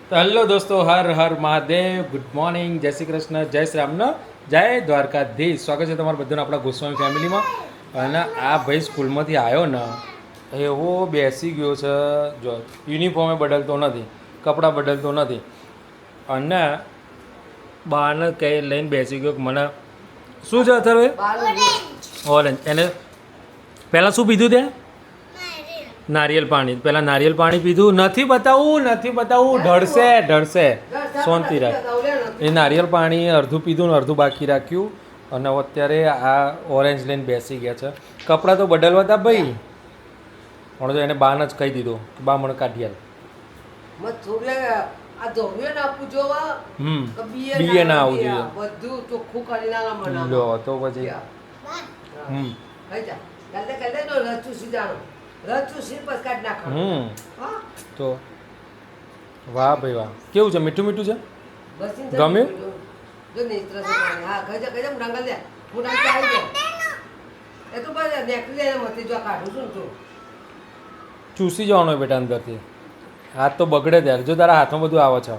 તો હેલો દોસ્તો, Har Har Mahadev, good morning, જય શ્રી કૃષ્ણ, જય શ્રી રામનો, જય દ્વારકાધીશ. સ્વાગત છે તમારા બધાનું આપણા ગોસ્વામી ફેમિલીમાં. અને આ ભાઈ સ્કૂલમાંથી આવ્યો ને એવો બેસી ગયો છે, જો યુનિફોર્મે બદલતો નથી, કપડાં બદલતો નથી, અને બહારને કંઈ લઈને બેસી ગયો. મને શું છે અત્યારે ઓરેન્જ. એને પહેલાં શું પીધું ત્યાં? નારિયેલ પાણી. પહેલાં નારિયેલ પાણી પીધું. નથી બતાવું ઢળશે. શાંતિ રાખ. એ નારિયેલ પાણી અડધું પીધું ને અડધું બાકી રાખ્યું. અને અત્યારે આ ઓરેન્જ લઈને બેસી ગયા છે. કપડાં તો બદલવા હતા ભાઈ, પણ તો એને બાન જ કહી દીધું કે બા મને કાઢી આલ. બીએ ના આવું જોઈએ લો તો પછી તો વાહ ભાઈ વાહ. કેવું છે? મીઠું મીઠું છે? ગમ્યું? ચૂસી જવાનું હોય બેટા અંદરથી. હાથ તો બગડે ત્યારે. જો તારા હાથમાં બધું આવે છે.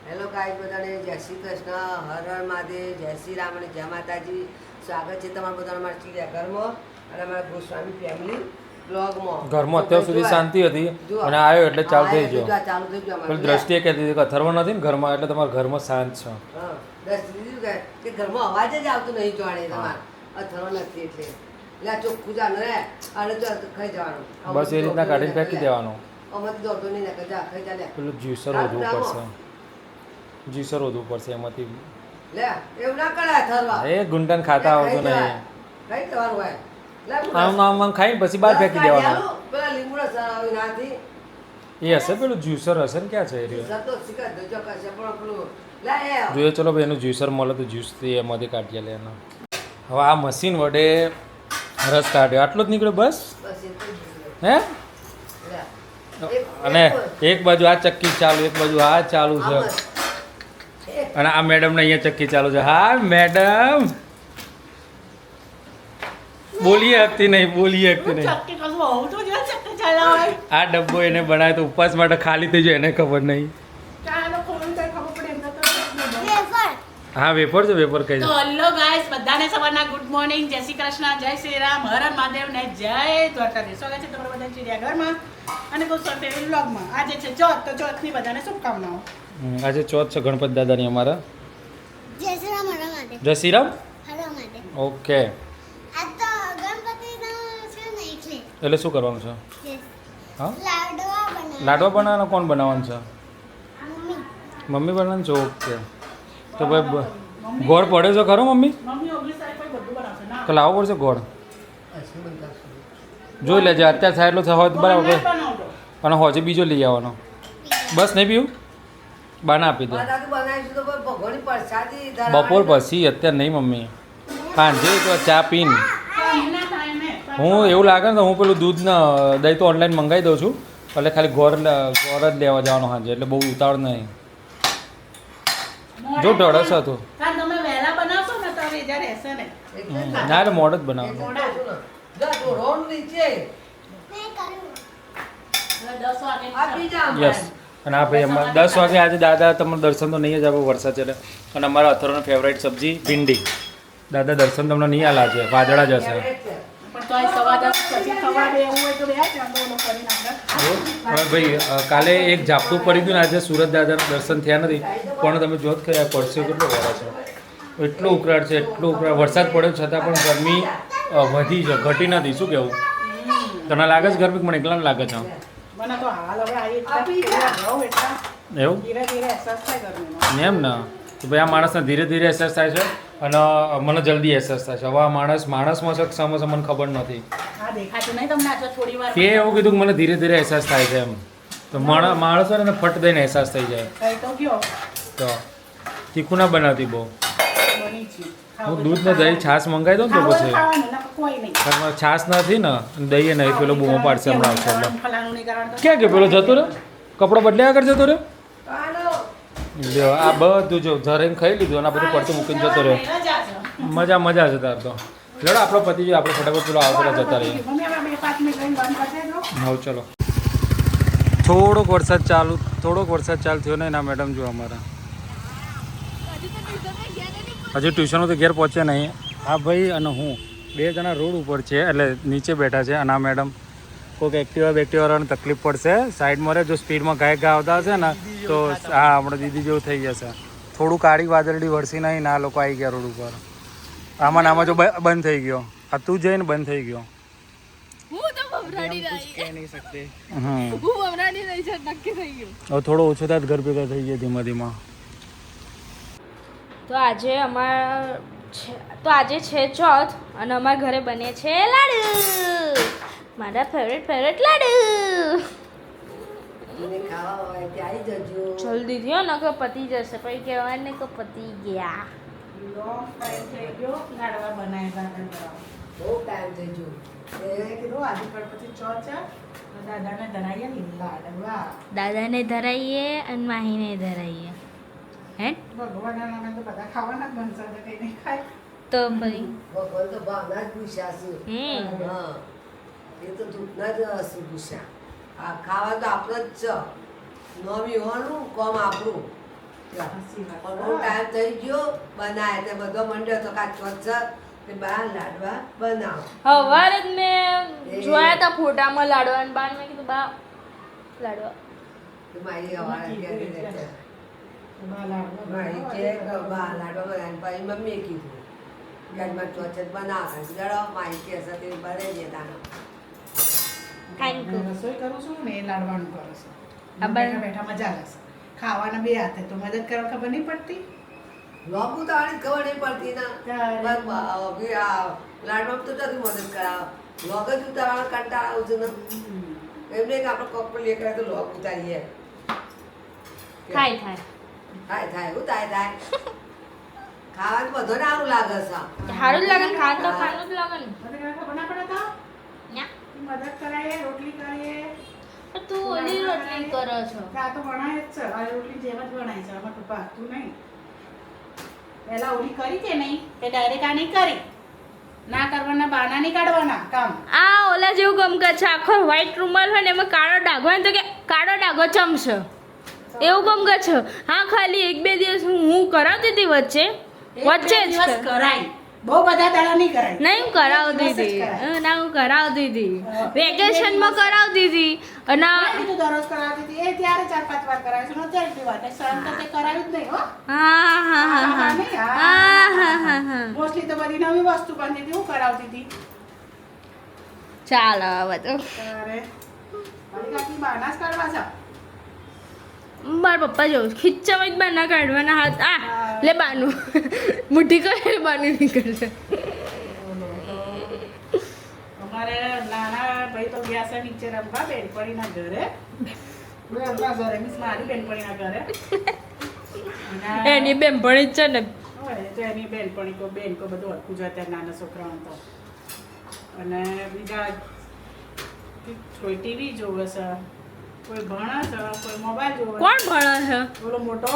હેલો ગાઈસ, બધાને જય શ્રી કૃષ્ણ, હર હર મહાદેવ, જય શ્રી રામ અને જય માતાજી. સ્વાગત છે તમારા બધાના મારા ચિડિયાઘરમાં અને અમારા ગોસ્વામી ફેમિલી બ્લોગમાં. ઘરમાં અત્યાર સુધી શાંતિ હતી અને આવ્યો એટલે ચાલુ થઈ ગયો. પેલી દ્રષ્ટિએ કહેતી હતી કે અથર્વ નથી ને ઘરમાં, એટલે તમારા ઘરમાં શાંત છે. દ્રષ્ટિ કે ઘરમાં અવાજ જ આવતો નહીં જોડે તમારે અથર્વ નથી એટલે ચોખ્ખું જાણ રે અને ખાઈ જવાનું. બસ એ રીતના કાઢીને ફેંકી દેવાનું. અમારે દોડતો નહીં ને જા ખાઈ જા લે. પેલું જ્યુસર વધવું પડશે, જ્યુસર વધવું પડશે એમાંથી. લે એવું ના કરે અથર્વ. એ ગુંડન ખાતા આવતું નહીં. ખાઈ જવાનું હોય. આમ ખાઈને પછી બહાર ફેંકી દેવાનું. પેલા લીમડો સરાવી નાથી એ હશે પેલું જ્યુસર હશે ને. ક્યાં છે એ રહ્યો? તો શીખા દજો કરશે પણ પેલું લે જોઈએ. ચલો ભાઈ, એનું જ્યુસર મળે તો જ્યુસથી એમાંથી કાઢીએ લે એનો. હવે આ મશીન વડે રસ કાઢ્યો. આટલો જ નીકળ્યો બસ? હે? અને એક બાજુ આ ચક્કી ચાલુ, એક બાજુ આ ચાલુ છે. અને આ મેડમને અહીંયા ચક્કી ચાલુ છે. હા મેડમ, બોલીએ હકતી નહીં. આ ડબ્બો એને બનાવ્યો તો ઉપવાસ માટે ખાલી થઈ જાય એને ખબર નહીં. હા વેફર છે, વેફર કઈ. તો હેલો ગાઈસ, બધાને સવારના ગુડ મોર્નિંગ, જય શ્રી કૃષ્ણ, જય શ્રી રામ, હર હર મહાદેવ ને જય દ્વારકાધીશ. સ્વાગત છે તમારા બધા ચિડિયાઘરમાં અને ગોસ્વામી ફેમિલી વ્લોગમાં. આજે છે ચોથ, તો ચોથની બધાને શુભકામનાઓ. આજે ચોથ છે ગણપત દાદાની અમારા. જય શ્રી રામ, હર મહાદેવ. જય શ્રી રામ. હર મહાદેવ. ઓકે, આ તો ગણપતિનો છે ને એટલે શું કરવાનું છે? Yes. હા, લાડવા બનાવવાના. લાડવા બનાવવાનો. કોણ બનાવવાનું છે? મમ્મી. મમ્મી બનાવવાનું છે. ઓકે, તો ભાઈ ગોળ પડે છે ખરો મમ્મી? મમ્મી 19 તારીખ પર બધું બનાવશે ના. તો લાવવો પડશે ગોળ. જોઈ લેજે અત્યારે થાય એટલો હોય તો બરાબર. બનાવજો. અને હોજે બીજો લઈ આવવાનો. બસ નહીં પીવું? બાના આપી દે. બનાવીશું તો ભગવાનની પ્રસાદી બપોર પછી, અત્યારે નહીં મમ્મી. સાંજે તો ચા પીને સાંજના ટાઈમે હું એવું લાગે ને તો હું પેલું દૂધ ને દહીં તો ઓનલાઈન મંગાવી દઉં છું. એટલે ખાલી ગોળ જ લેવા જવાનો સાંજે, એટલે બહુ ઉતાવળ નહીં. જો ઢળસ હતું તમે વહેલા બનાવશો ને તો હવે જ્યારે રહેશે ને. ના, એટલે મોડ જ બનાવવાનું. નીચે મેં કર્યું. 10 વાગે આપી જા યસ. અને આ ભાઈ અમારે 10 વાગે આજે દાદા તમને દર્શન તો નહીં જ આપે, વરસાદ છે એટલે. અને અમારા અથર્વની ફેવરેટ સબ્જી ભીંડી. દાદા દર્શન તમને નહીં આલા છે, વાદળા જ હશે. પણ તો આ સવા 10 પછી ખવાડે એવું હોય તો બે ચાંદો કરી નાખે. હવે ભાઈ કાલે એક ઝાપટું પડી ગયું ને આજે સુરત દાદાના દર્શન થયા નથી. પણ તમે જોત કે પડશે કેટલો વરા છે. એટલો ઉકળાટ છે, એટલો ઉકળાટ. વરસાદ પડ્યો છતાં પણ ગરમી વધી છે, ઘટી નથી. શું કહેવું? તને લાગે છે ગરમી? મને એકલા લાગે છે. મને તો હાલ હવે આ એટલા રહું એટલા એવું ધીરે ધીરે અહેસાસ થાય ગરમીનો. એમ ને? તો ભાઈ આ માણસને ધીરે ધીરે અહેસાસ થાય છે અને મને જલ્દી અહેસાસ થાય છે. હવે આ માણસમાં છે સમજ મને ખબર નથી. હા, દેખાતું નહીં તમને આજે થોડી વાર તે એવું કીધું કે મને ધીરે ધીરે અહેસાસ થાય છે એમ. તો માણસોને ફટ દઈને અહેસાસ થઈ જાય. કઈ તો ગયો તો તીખું ના બનાવતી બહુ. બની છે. હું દૂધ ને દહીં છાશ મંગાવી દઉં ને તો પછી. ખાવાનું ના કોઈ નહીં. ઘરમાં છાશ નથી ને દહીં નહીં. પેલો બૂમો પાડશે હમણાં આવશે એટલે. ફલાણું નહીં કરવાનું તો ક્યાં ગયો પેલો? જતો રહ્યો? કપડો બદલ્યા આગળ જતો રહ્યો? લ્યો આ બધું જો ધરીને ખાઈ લીધું અને આ બધું પડતું મૂકીને જતો રહ્યો. મજા છે. મજા છે તાર તો. લડો આપણો પતિ જો આપણે ફટાફટ પેલો આવતો જતા રહીએ. મમ્મી હવે 2-5 મિનિટ રહીને બંધ કરી દેજો. હા ચલો. થોડોક વરસાદ ચાલુ થયો ને એના મેડમ જો અમારા હજી ટ્યુશનમાં તો ઘેર પહોંચ્યા નહીં. હા ભાઈ અને હું 2 જણા રોડ ઉપર છે એટલે નીચે બેઠા છે અને આ મેડમ કોઈક એક્ટિવાવાળાને તકલીફ પડશે સાઈડમાં રહે જો સ્પીડમાં ગાયક આવતા હશે ને તો હા હમણાં દીદી જેવું થઈ જશે. થોડું કાળી વાદળી વરસી નહીં ને આ લોકો આવી ગયા રોડ ઉપર. આમાં ને આમાં જો બંધ થઈ ગયો. આ તું જઈને બંધ થઈ ગયો. હું તો ભવરાડી રહી હમ હું ભવરાડી રહી છે નક્કી થઈ ગયું. હવે થોડો ઓછો થાય તો ઘર ભેગા થઈ ગયા ધીમા ધીમા. તો આજે છે ચોથ અને અમારા ઘરે બને છે લાડુ, મારા ફેવરેટ લાડુ. મને ખાવા હોય ત્યાં આવી જજો. જલ્દી થયો ને કે પતી જશે પછી કહેવાય ને કે પતી ગયા. લોંગ ટાઈમ થઈ ગયો લાડવા બનાવ્યા હતા. બહુ ટાઈમ થઈ ગયો. એ કીધું આજે ગણપતિ ચોથ છે તો દાદાને ધરાઈએ લાડવા. દાદાને ધરાઈએ અને માહીને ધરાઈએ હે ભગવાનના નામે તો બધા ખાવાના જ બનશે તો કઈ નહીં ખાય. તો ભાઈ ભગવાન તો ભાવના જ પૂછ્યા છે. હા એ તો દૂધના જ હશે પૂછ્યા. આ ખાવા તો આપણે જ છે. નવી હોવાનું કોમ આપણું. સાચી વાત. પણ બહુ ટાઈમ થઈ ગયો બનાય તે બધો મંડ્યો તો કાચ છે તે બહાર લાડવા બનાવો. સવારે જ મેં જોયા હતા ફોટામાં લાડવા અને બાર મેં કીધું બા લાડવા તો મારી હવારે ઘેરી રહેશે. બા લાડવા મારી બનાવો. કે બહાર લાડવા બનાવીને પછી મમ્મીએ કીધું ઘરમાં ચોચત બનાવે ગળો મારી કે છે તે ભરે છે તાનો. Thank you. હું રસોઈ કરું છું ને એ લાડવાનું કરું છું. આ બેઠા બેઠા મજા આવશે. ખાવાના બે હાથે તો મદદ કરવા ખબર નહીં પડતી. લોબુ તો આની ખબર નહીં પડતી ના. ત્યારે. બસ આ લાડવામાં તો જતી મદદ કરાવે. લોગ જ ઉતારવાનો કંટાળો આવે છે ને. એમને કે આપણે કોક પર લે કરે તો લોગ ઉતારીએ. થાય થાય હું થાય ખાવાનું બધો ને સારું લાગે છે. સારું જ લાગે ને ખાવાનું તો ખાવાનું જ લાગે ને મદદ કરવા ખબર ના પડે તો ન્યા. મદદ કરાય રોટલી કરીએ. તો તું ઓલી રોટલી કરો છો આ તો બનાય જ છે. આ રોટલી જેમ જ બનાય છે. આમાં પપ્પા તું નહીં. પહેલા ઓલી કરી કે નહીં તે ડાયરેક્ટ આ નહીં કરી. ના કરવાના બહાના નહીં કાઢવાના કામ. આ ઓલા જેવું ગમગત છે આખો વ્હાઈટ રૂમાલ હોય ને એમાં કાળો ડાઘો હોય ને તો કે કાળો ડાઘો ચમશે એવું ગમગત છે. હા ખાલી 1-2 દિવસ હું કરાવતી હતી વચ્ચે એક બે જ દિવસ કરાય. બહુ બધા દાડા નહીં કરાય. નહીં હું કરાવતી એક દિવસ જ હતી કરાય. ના હું કરાવતી હતી વેકેશનમાં કરાવતી હતી અને મેં કીધું દરરોજ કરાવતી હતી. એ ત્યારે 4-5 વાર કરાવે છે. અત્યારે એટલી વાર. સળંગ તો તે કરાવ્યું જ નહીં હો. હા હા હા હા નહીં, હા હા હા હા મોસ્ટલી તો બધી નવી વસ્તુ બનતી હતી હું કરાવતી હતી. ચાલો હવે તો તારે મારી કાકી બહાના જ કાઢવા છે. મારા પપ્પા જો ખીચ્ચામાં જ બાના કાઢવાના હાથ આ લે બાનું મુઠ્ઠી કરે બાનું નીકળશે અમારે નાના ભાઈ તો ગયા છે નીચે રમવા બેનપણીના ઘરે. રમવા ઘરે મીન્સ મારી બેનપણીના ઘરે. અને એની બેનપણી જ છે ને હોય તો એની બેનપણી બેન બધું હરખું જ અત્યારે નાના છોકરાઓ તો. અને બીજા કોઈ ટીવી જોવે છે, કોઈ ભણે છે, કોઈ મોબાઈલ જોવે છે. કોણ ભણે છે ઓલો મોટો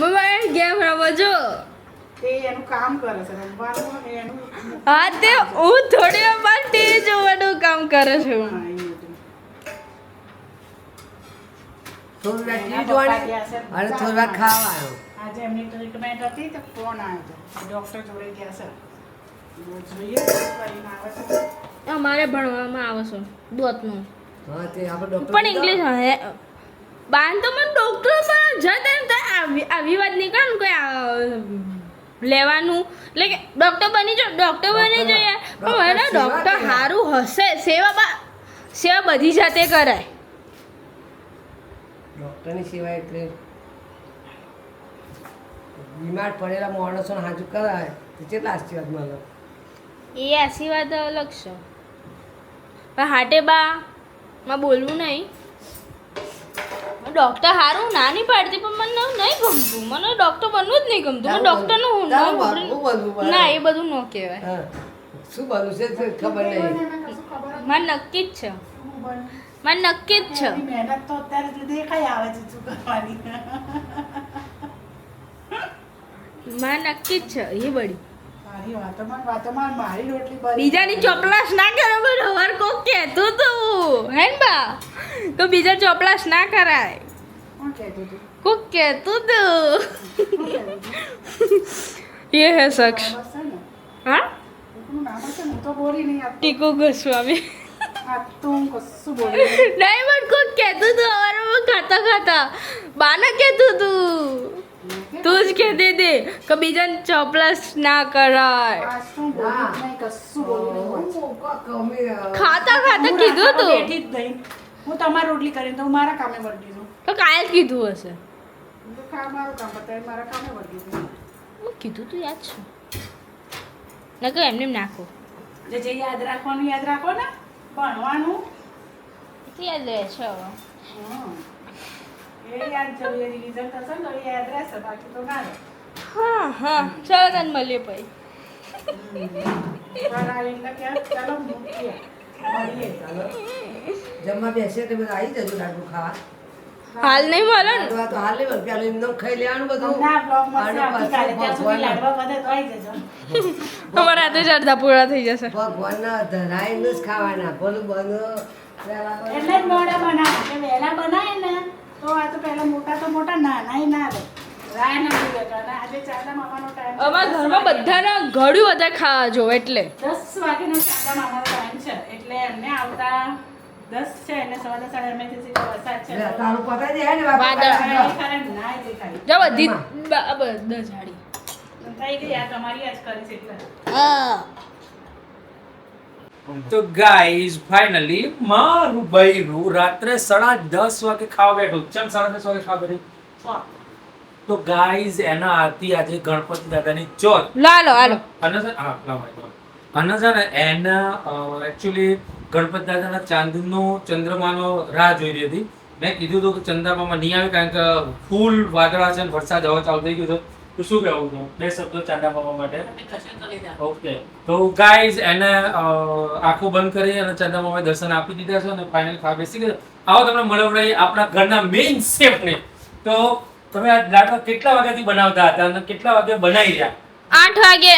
મોબાઈલ ગેમ રમો છો તે એનું કામ કરે છે રમવાનું એનું. હા તે હું થોડી વાર ટીવી જોવાનું કામ કરે છું હા, એ બધું. થોડી વાર ટીવી જોવાની અને થોડી વાર ખાવાનું. આજે એમની ટ્રીટમેન્ટ હતી તો ફોન આવ્યો હતો ડૉક્ટર જોડે ગયા છે. જોઈએ શું કરીને આવે છે. અમારે ભણવામાં આવે છે દોતનું હા તે આપણે ડોક્ટર પણ ઇંગ્લિશ હે બાન તો મને ડોક્ટર પણ જતા એમ તો આવી વાત નહીં કરે ને કોઈ લેવાનું એટલે કે ડોક્ટર બની જોઈએ પણ મને ડોક્ટર સારું હશે સેવા બધી જાતે કરાય ડોક્ટરની સેવા એટલે બીમાર પડેલા માણસોને હાજુ કરાય તો કેટલા આશીર્વાદ મળે. એ આશીર્વાદ અલગ છે પણ હાટે બા માં બોલવું નહીં ડોક્ટર સારું ના નહીં પાડતી પણ મને નહીં ગમતું મને ડોક્ટર બનવું જ નહીં ગમતું મને ડોક્ટરનું હું તારું નામ બનવું પડે. ના એ બધું ન કહેવાય હા. શું બનવું છે તે ખબર નહીં. એને કશું ખબર જ મને નક્કી જ છે શું બને. મને નક્કી જ છે એની મહેનત તો અત્યારે જ દેખાઈ આવે છે શું કરવાની. મને નક્કી જ છે એ બળી મારી વાતોમાં મારી રોટલી બની. બીજાની ચોપલાશ ના કરે પણ હવાર કોક કહેતું તું હે ને બા તો બીજા ચોપલાશ ના કરાય કોણ કહેતું હતું? કોક કહેતું તું કોણ કહેતું હતું? એ હે શખ્સ બસ છે ને. હા કોકનું નામ હશે ને, હું તો બોલી નહીં આપતો. ટીકુ ગોસ્વામી આ તો હું કશું બોલી નહીં. નહીં પણ કોક કહેતું તું હવારમાં ખાતા ખાતા બાના કહેતું તું તું જ કહેતી હતી કે બીજાને ચોપલાશ ના કરાય આજ તો હું બોલી જ નહીં, કશું બોલી નહીં. ખાતા ખાતા કીધું તું બેઠી જ નહીં. હું તમારી રોટલી કરીને તો હું મારા કામે વળગી છું. તો કાલે જ કીધું હશે હું તો મારું કામ બતાવી મારા કામે વળગી છું. મેં કીધું તું યાદ છે ના કહો એમને એમ નાખો જે યાદ રાખવાનું યાદ રાખો ને, ભણવાનું તો યાદ રહે છે હવે હમ. એ યાદ જવું, એ રિવિઝન થશે ને તો એ યાદ રહેશે, બાકી તો ના રહે. હા હા ચાલો તને મળીએ પછી બહાર આવી એટલે કે ચાલો મૂકીએ, મળીએ. જમવા બેસીએ તો બધા આવી જજો લાડુ ખાવા. હાલ નહીં મળે ને લાડવા તો હાલ નહીં, પેલું એમને ખાઈ લેવાનું બધું. હમણાં બ્લોગમાં છે, અને આવતીકાલે ત્યાં સુધી ભગવાનના- લાડવા વધે તો આવી જજો. અમારા હાથે જ અડધા પૂરા થઈ જશે ભગવાનના ધરાઈને જ ખાવાના. ભલું બનો એટલે જ મોડા બનાવે કે વહેલા બનાવે ને તો આ તો પહેલા મોટા તો મોટા નાના ના રહે. રાય ના જોઈએ તો. અને આજે ચાંદા મામાનો ટાઈમ છે. અમારા ઘરમાં બધાના ઘડ્યું વધારે ખાવા જો એટલે 10 વાગ્યાનો ચાંદા મામાનો ટાઈમ છે એટલે એમને આવતા 10 છે અને 10:15 એમએથી વરસાદ છે. તારું પતાઈ દે ને બાપા. વાદળ. એ ખરા ના દેખાય. જો બધી બધા જાડી થઈ ગઈ આ તમારી આજ કરી છે એટલે. તો ગાઈઝ ફાઇનલી મારું બૈરું રાત્રે 10:30 વાગે ખાવા બેઠું. ચમ 10:30 વાગે ખાવા બેઠી? તો ગાઈઝ એના આરતી આજે ગણપતિ દાદાની ચોથ. લાલો હાલો અને છે હા લાવો. અને છે ને એના એકચ્યુઅલી ગણપતિ દાદાના ચાંદનો ચંદ્રમાનો રાહ જોઈ રહી હતી. મેં કીધું હતું કે ચંદ્રમામાં નહીં આવે કારણ કે ફૂલ વાદળા છે ને વરસાદ હવે ચાલુ થઈ ગયો છે. તો શું કહેવું છું? 2 શબ્દો ચાંદા મામા માટે. ઓકે તો ગાઈઝ એને આંખો બંધ કરી અને ચંદા મામાએ દર્શન આપી દીધા છે અને ફાઇનલ ખાવા બેસી ગયા. આવો તમને મળે આપણા ઘરના મેઇન શેફને. તો તમે આ લાડવા કેટલા વાગ્યાથી બનાવતા હતા અને કેટલા વાગે બનાવી રહ્યા? 8 વાગે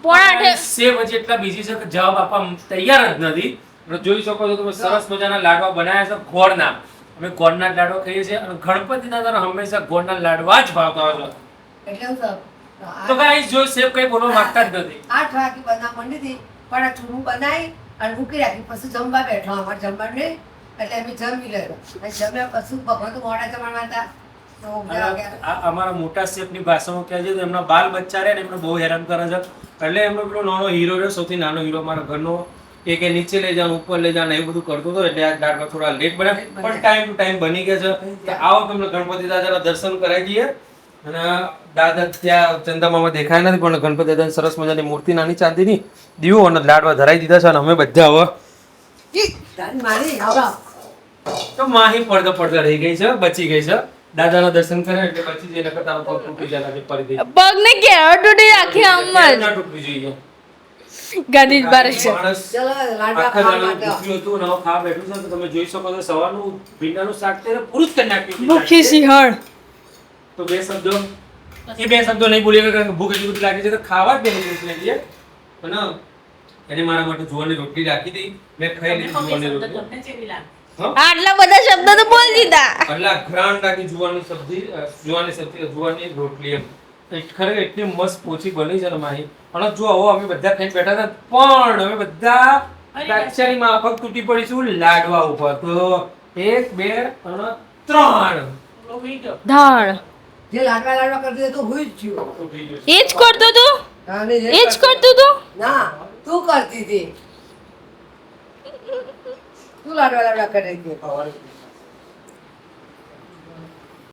પોણા 8 શેફ હજી એટલા બીજી છે કે જવાબ આપવા તૈયાર જ નથી. તમે જોઈ શકો છો તમે સરસ મજાના લાડવા બનાવ્યા છે ગોળના. અમે ગોળના જ લાડવા ખાઈએ છીએ અને ગણપતિ દાદાને હંમેશા ગોળના લાડવા જ ભાવતા હોય છે. એટલે હું કહું, તો ગાઈસ જો શેફ કઈ બોલવા માંગતા જ નથી. 8 વાગે બનાવ માંડી હતી પણ આ ચૂરું બનાવી અને મૂકી રાખી. પછી જમવા બેઠો. અમારે જમવાનું નહીં એટલે અમે જમી લેલો. અને જમ્યા પછી ભગવાન તો મોડા જમવાના હતા. તો અને આ અમારા મોટા શેફની ભાષામાં કહે છે તો એમના બાલ બચ્ચા રહે ને એમને બહુ હેરાન કરે છે. એટલે એમનો પેલો નાનો હીરો રહ્યો, સૌથી નાનો હીરો અમારા ઘરનો, એ કે નીચે લઈ જવાનું ઉપર લઈ જવાનું એવું બધું કરતો હતો. એટલે આ લાડવા થોડા લેટ બન્યા પણ ટાઈમ ટુ ટાઈમ બની ગયા છે. તો આવો તમને ગણપતિ દાદાના દર્શન કરાવી દઈએ. અને દાદા ત્યાં ચંદામામાં દેખાય નથી પણ ગણપતિ દાદાની સરસ મજાની મૂર્તિ નાની ચાંદીની દીવો અને લાડવા ધરાઈ દીધા છે. અને અમે બધા હવે તારી મારી આવડા. તો માહી પડતો પડતો રહી ગઈ છે, બચી ગઈ છે. દાદાના દર્શન કરે એટલે બચી જઈને કરતા પગ તૂટી જાય છે ફરીથી. પગ ને કેળો તૂટી રાખી આમ જ ના તૂટવી જોઈએ. ગાડી જ બારે છે માણસ ચલો લાડવા આખા ખાવા દાડાનું માટે. ભૂખ્યું હતું ને હવે ખાવા બેઠું છે તો તમે જોઈ શકો છો સવારનું ભીંડાનું શાક ત્યારે પૂરું જ કરી નાખ્યું. ભૂખી સિંહણ તો બે શબ્દો એ બે શબ્દો નહીં બોલીએ કારણ કે ભૂખ એટલી બધી લાગી છે તો ખાવા જ બે મિનિટ લાગી પણ એને મારા માટે જુવારની રોટલી રાખી હતી. મેં ખાઈ લીધી જુવારની રોટલી. તમને કેવી લાગે? હા? આટલા બધા શબ્દો તો બોલ દીધા એટલે ગ્રાન્ડ રાખી જુવારની સબ્જી, જુવારની રોટલી એમ. ખરેખર એટલી મસ્ત પોચી બની છે ને માહી. અને જો હવે અમે બધા ખાઈને બેઠા હતા પણ અમે બધા દાક્ષાણીમાં પગ તૂટી પડીશું લાડવા ઉપર. તો 1 2 અને 3 લોહી ગયો. ધાળ જે લાડવા કરતી હતી તો હું જ છું. તૂટી ગયું. એ જ કરતો તું અને જે એ જ કરતો તું ના તું કરતી હતી. તું લાડવા કરી હતી.